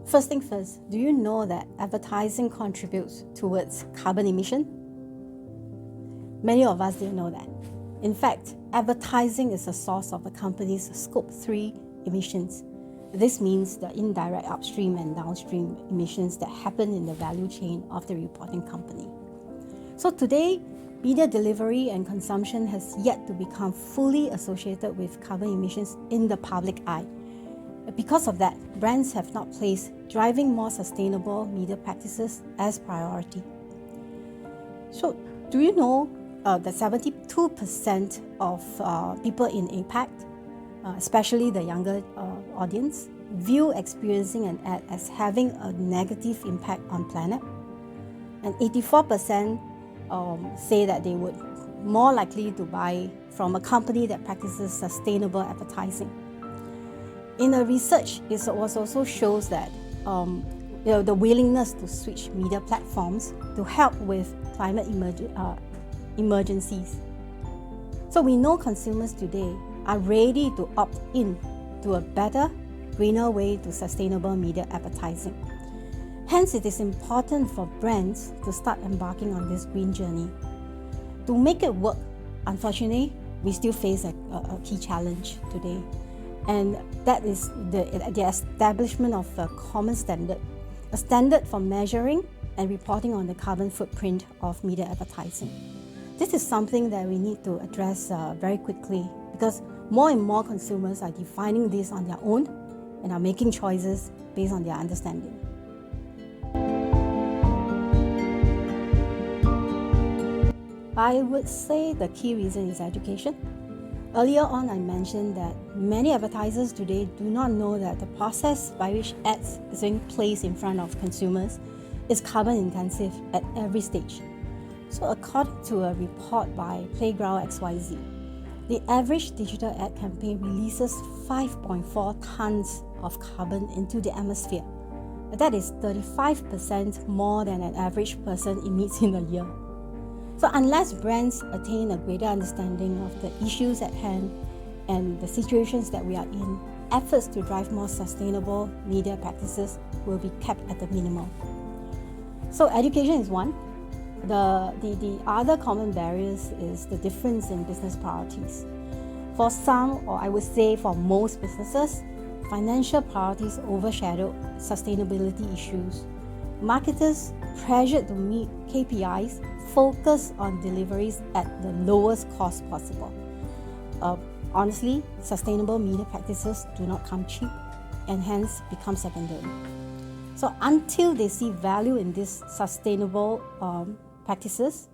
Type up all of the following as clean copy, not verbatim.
First thing first, do you know that advertising contributes towards carbon emission? Many of us didn't know that. In fact, advertising is a source of a company's Scope 3 emissions. This means the indirect upstream and downstream emissions that happen in the value chain of the reporting company. So today, media delivery and consumption has yet to become fully associated with carbon emissions in the public eye. Because of that, brands have not placed driving more sustainable media practices as priority. So, do you know that 72% of people in APAC, especially the younger audience, view experiencing an ad as having a negative impact on planet? And 84% say that they would more likely to buy from a company that practices sustainable advertising. In a research, it also shows that the willingness to switch media platforms to help with climate emergencies. So we know consumers today are ready to opt in to a better, greener way to sustainable media advertising. Hence, it is important for brands to start embarking on this green journey. To make it work, unfortunately, we still face a key challenge today. And that is the establishment of a common standard, a standard for measuring and reporting on the carbon footprint of media advertising. This is something that we need to address very quickly, because more and more consumers are defining this on their own and are making choices based on their understanding. I would say the key reason is education. Earlier on, I mentioned that many advertisers today do not know that the process by which ads is being placed in front of consumers is carbon intensive at every stage. So according to a report by Playground XYZ, the average digital ad campaign releases 5.4 tons of carbon into the atmosphere. That is 35% more than an average person emits in a year. So unless brands attain a greater understanding of the issues at hand and the situations that we are in, efforts to drive more sustainable media practices will be kept at the minimum. So education is one. The other common barriers is the difference in business priorities. For some, or I would say for most businesses, financial priorities overshadow sustainability issues. Marketers, pressured to meet KPIs, focus on deliveries at the lowest cost possible. Honestly, sustainable media practices do not come cheap and hence become secondary. So until they see value in these sustainable practices,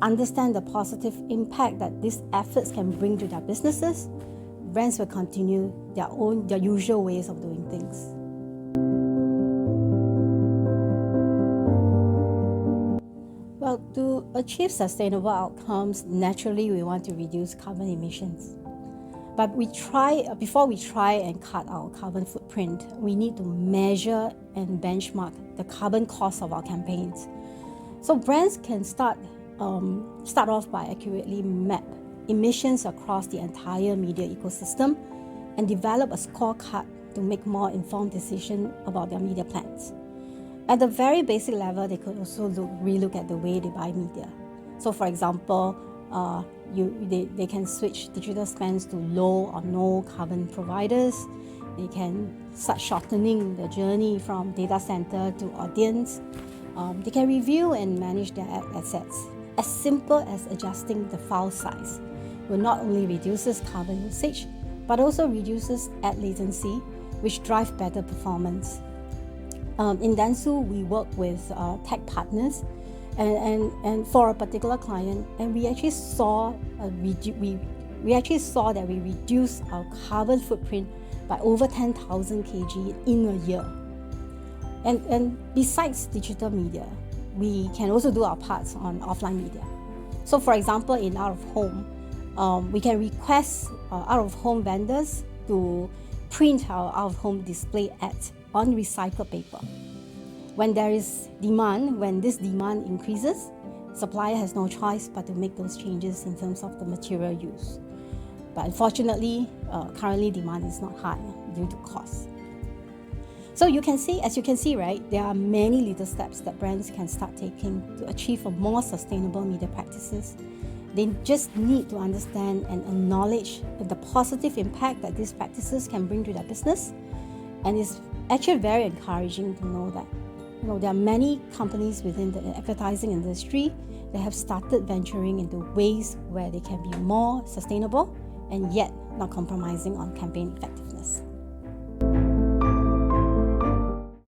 understand the positive impact that these efforts can bring to their businesses, brands will continue their usual ways of doing things. Well, to achieve sustainable outcomes, naturally we want to reduce carbon emissions. But before we try and cut our carbon footprint, we need to measure and benchmark the carbon cost of our campaigns. So brands can start off by accurately map emissions across the entire media ecosystem and develop a scorecard to make more informed decisions about their media plans. At the very basic level, they could also relook at the way they buy media. So for example, they can switch digital spends to low or no carbon providers. They can start shortening the journey from data center to audience. They can review and manage their ad assets. As simple as adjusting the file size will not only reduces carbon usage, but also reduces ad latency, which drive better performance. In dentsu, we work with tech partners and for a particular client, and we actually saw that we reduced our carbon footprint by over 10,000 kg in a year. And besides digital media, we can also do our parts on offline media. So for example, in out-of-home, we can request out-of-home vendors to print our out-of-home display ads on recycled paper. When this demand increases, supplier has no choice but to make those changes in terms of the material use. But unfortunately, currently demand is not high due to cost. So as you can see, right, there are many little steps that brands can start taking to achieve a more sustainable media practices. They just need to understand and acknowledge the positive impact that these practices can bring to their business. And it's actually very encouraging to know that there are many companies within the advertising industry that have started venturing into ways where they can be more sustainable and yet not compromising on campaign effectiveness.